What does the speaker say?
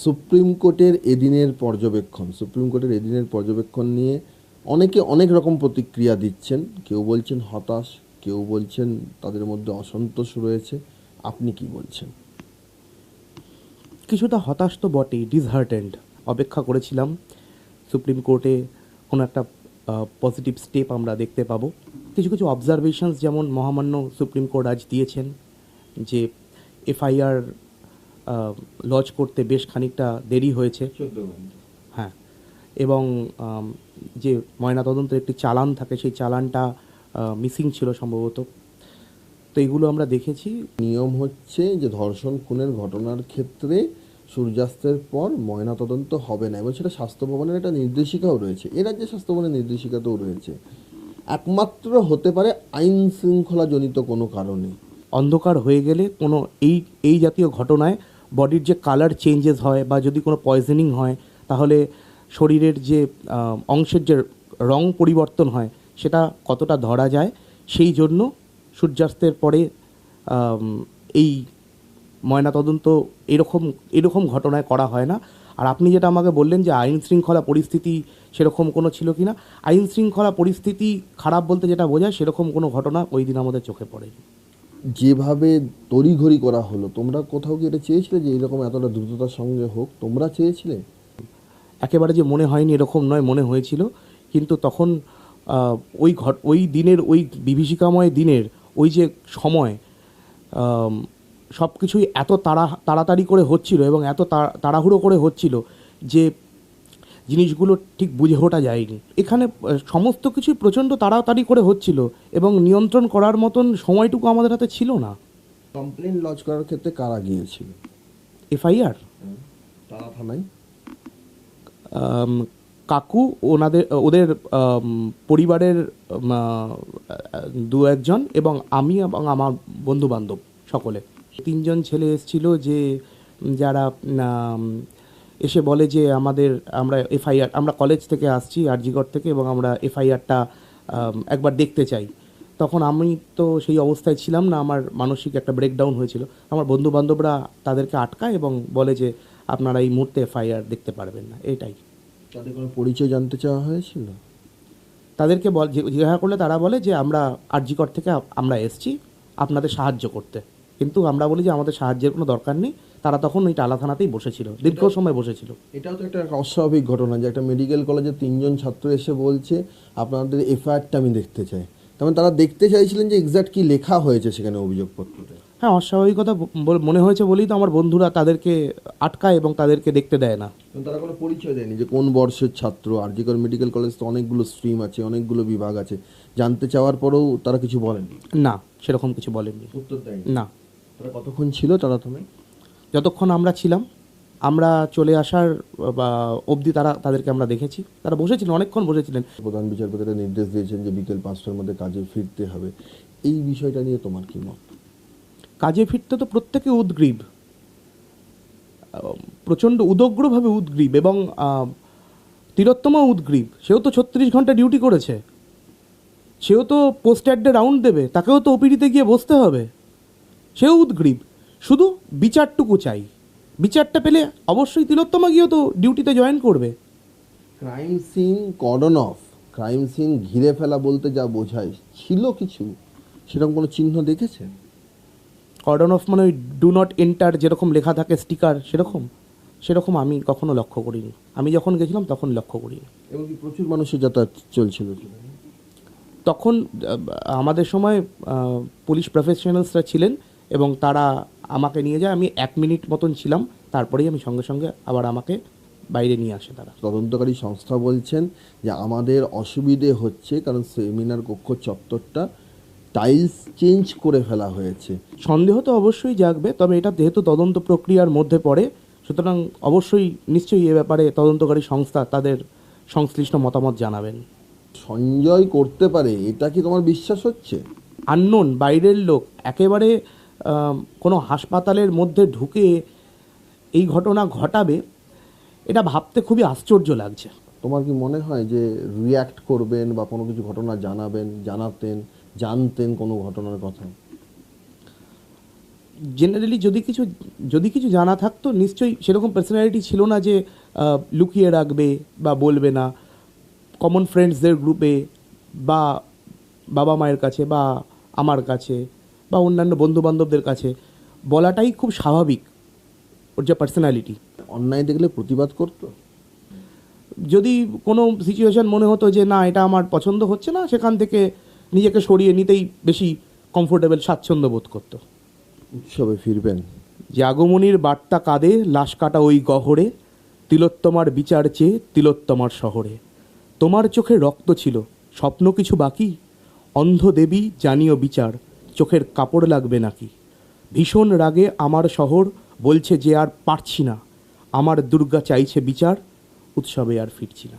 Supreme কোর্টের এদিনের পর্যবেক্ষণ নিয়ে অনেকে অনেক রকম প্রতিক্রিয়া দিচ্ছেন। কেউ বলছেন হতাশ, কেউ বলছেন তাদের মধ্যে অসন্তোষ রয়েছে। আপনি কি বলছেন? কিছুটা হতাশ তো বটেই, ডিসহার্টেন্ড। অপেক্ষা করেছিলাম সুপ্রিম কোর্টে কোনো একটা পজিটিভ স্টেপ আমরা দেখতে পাবো। কিছু কিছু অবজারভেশনস যেমন মহামান্য সুপ্রিম কোর্ট আজ দিয়েছেন যে এফআইআর লজ করতে বেশ খানিকটা দেরি হয়েছে। হ্যাঁ, এবং যে ময়নাতদন্তের একটি চালান থাকে সেই চালানটা মিসিং ছিল সম্ভবত। তো এগুলো আমরা দেখেছি। নিয়ম হচ্ছে যে ধর্ষণ খুনের ঘটনার ক্ষেত্রে সূর্যাস্তের পর ময়নাতদন্ত হবে না, এবং সেটা স্বাস্থ্য ভবনের একটা নির্দেশিকাও রয়েছে। এ রাজ্যে স্বাস্থ্য ভবনের নির্দেশিকাতেও রয়েছে। একমাত্র হতে পারে আইন শৃঙ্খলাজনিত কোনো কারণে। অন্ধকার হয়ে গেলে কোনো এই এই জাতীয় ঘটনায় বডির যে কালার চেঞ্জেস হয় বা যদি কোনো পয়জনিং হয়, তাহলে শরীরের যে অংশের যে রং পরিবর্তন হয় সেটা কতটা ধরা যায়, সেই জন্য সূর্যাস্তের পরে এই ময়নাতদন্ত এরকম এরকম ঘটনায় করা হয় না। আর আপনি যেটা আমাকে বললেন যে আইন শৃঙ্খলা পরিস্থিতি সেরকম কোনো ছিল কি না, আইন শৃঙ্খলা পরিস্থিতি খারাপ বলতে যেটা বোঝায় সেরকম কোনো ঘটনা ওই দিন আমাদের চোখে পড়েনি। যেভাবে তড়িঘড়ি করা হলো, তোমরা কোথাও কি এটা চেয়েছিলে যে এরকম এতটা দ্রুততার সঙ্গে হোক? তোমরা চেয়েছিলে? একেবারে যে মনে হয়নি এরকম নয়, মনে হয়েছিল। কিন্তু তখন ওই দিনের ওই বিভীষিকাময় দিনের ওই যে সময়, সব কিছুই এত তাড়াতাড়ি করে হচ্ছিল এবং এত তাড়াহুড়ো করে হচ্ছিল যে জিনিসগুলো ঠিক বুঝে ওঠা যায়নি। এখানে সমস্ত কিছুই প্রচণ্ড তাড়াতাড়ি করে হচ্ছিল এবং নিয়ন্ত্রণ করার মতন সময়টুকু আমাদের হাতে ছিল না। কমপ্লেন লজ করার ক্ষেত্রে কারা গিয়েছিল? এফআইআর তারা থানায়? কাকু, ওদের পরিবারের দু একজন এবং আমি এবং আমার বন্ধু বান্ধব সকলে। তিনজন ছেলে এসেছিল যে যারা এসে বলে যে আমরা কলেজ থেকে আসছি আরজিগড় থেকে, এবং আমরা এফআইআরটা একবার দেখতে চাই। তখন আমি তো সেই অবস্থায় ছিলাম না, আমার মানসিক একটা ব্রেকডাউন হয়েছিল। আমার বন্ধু বান্ধবরা তাদেরকে আটকায় এবং বলে যে আপনারা এই মুহূর্তে এফআইআর দেখতে পারবেন না, এটাই। তাদের কোনো পরিচয় জানতে চাওয়া হয়েছিল? তাদেরকে জিজ্ঞাসা করলে তারা বলে যে আমরা আরজিকর থেকে আমরা এসছি আপনাদের সাহায্য করতে, কিন্তু আমরা বলি যে আমাদের সাহায্যের কোনো দরকার নেই। তারা তখন ওই টালা থানাতেই বসেছিল, দীর্ঘ সময় বসেছিল। এটাও তো একটা অস্বাভাবিক ঘটনা যে একটা মেডিকেল কলেজে তিনজন ছাত্র এসে বলছে আপনাদের এফআইআরটা আমি দেখতে চাই। তেমন তারা দেখতে চাইছিলেন যে এক্স্যাক্ট কি লেখা হয়েছে সেখানে অভিযোগপত্রতে। হ্যাঁ, অস্বাভাবিকতা মনে হয়েছে বলেই তো আমার বন্ধুরা তাদেরকে আটকায় এবং তাদেরকে দেখতে দেয় না। তারা কোনো পরিচয় দেয়নি যে কোন বর্ষের ছাত্র। আরজিকর মেডিকেল কলেজ তো অনেকগুলো স্ট্রিম আছে, অনেকগুলো বিভাগ আছে। জানতে চাওয়ার পরেও তারা কিছু বলেনি? না, সেরকম কিছু বলেননি। উত্তর দেয়নি? না। তারা কতক্ষণ ছিল তারা থানায়? যতক্ষণ আমরা ছিলাম, আমরা চলে আসার বা অবধি তাদেরকে আমরা দেখেছি। তারা বসেছিলেন, অনেকক্ষণ বসেছিলেন। প্রধান বিচারপতিরা নির্দেশ দিয়েছেন যে বিকেল 5টার মধ্যে কাজে ফিরতে হবে। এই বিষয়টা নিয়ে তোমার কি মত? কাজে ফিরতে তো প্রত্যেকে উদগ্রীব, প্রচণ্ড উদগ্রভাবে উদগ্রীব, এবং তিলোত্তমা উদগ্রীব। সেও তো 36 ঘন্টা ডিউটি করেছে, সেও তো পোস্ট অ্যাডে রাউন্ড দেবে, তাকেও তো ওপিডিতে গিয়ে বসতে হবে। সেও উদগ্রীব, শুধু বিচারটুকু চাই। বিচারটা পেলে অবশ্যই তিলোত্তমা গিয়েও তো ডিউটিতে জয়েন করবে। Crime scene cordon off, crime scene ঘিরে ফেলা বলতে যা বোঝায়, ছিল কিছু সেরকম কোনো চিহ্ন দেখেছেন? কর্ডন অফ মানে ওই ডু নট এন্টার যেরকম লেখা থাকে স্টিকার, সেরকম আমি কখনো লক্ষ্য করিনি। আমি যখন গেছিলাম তখন লক্ষ্য করিনি। এবং কি প্রচুর মানুষের যাতায়াত চলছিল? তখন আমাদের সময় পুলিশ প্রফেশনালসরা ছিলেন এবং তারা আমাকে নিয়ে যায়। আমি 1 মিনিট মতন ছিলাম, তারপরেই আমি সঙ্গে সঙ্গে আবার আমাকে বাইরে নিয়ে আসে তারা। তদন্তকারী সংস্থা বলছেন যে আমাদের অসুবিধে হচ্ছে কারণ সেমিনার কক্ষ চত্বরটা টাইলস চেঞ্জ করে ফেলা হয়েছে। সন্দেহ তো অবশ্যই জাগবে, তবে এটা যেহেতু তদন্ত প্রক্রিয়ার মধ্যে পড়ে, সুতরাং অবশ্যই নিশ্চয়ই এ ব্যাপারে তদন্তকারী সংস্থা তাদের সংশ্লিষ্ট মতামত জানাবেন। সঞ্জয় করতে পারে, এটা কি তোমার বিশ্বাস হচ্ছে? আননোন, বাইরের লোক একেবারে কোনো হাসপাতালের মধ্যে ঢুকে এই ঘটনা ঘটাবে, এটা ভাবতে খুবই আশ্চর্য লাগছে। তোমার কি মনে হয় যে রিয়্যাক্ট করবেন বা কোনো কিছু ঘটনা জানতেন কোনো ঘটনার কথা? জেনারেলি যদি কিছু জানা থাকতো নিশ্চয়ই সেরকম পার্সোনালিটি ছিল না যে লুকিয়ে রাখবে বা বলবে না। কমন ফ্রেন্ডসদের গ্রুপে বা বাবা মায়ের কাছে বা আমার কাছে বা অন্যান্য বন্ধুবান্ধবদের কাছে বলাটাই খুব স্বাভাবিক, ওর যে পার্সোনালিটি। অন্যায় দেখলে প্রতিবাদ করতো? যদি কোনো সিচুয়েশন মনে হতো যে না এটা আমার পছন্দ হচ্ছে না, সেখান থেকে নিজেকে সরিয়ে নিতেই বেশি কমফোর্টেবল, স্বাচ্ছন্দ্য বোধ করতো। উৎসবে ফিরবেন? যে আগমনীর বার্তা কাঁদে লাশ কাটা ওই গহরে, তিলোত্তমার বিচার চেয়ে তিলোত্তমার শহরে। তোমার চোখে রক্ত ছিল, স্বপ্ন কিছু বাকি? অন্ধ দেবী জানিও বিচার, চোখের কাপড় লাগবে নাকি? ভীষণ রাগে আমার শহর বলছে যে আর পারছি না, আমার দুর্গা চাইছে বিচার, উৎসবে আর ফিরছি না।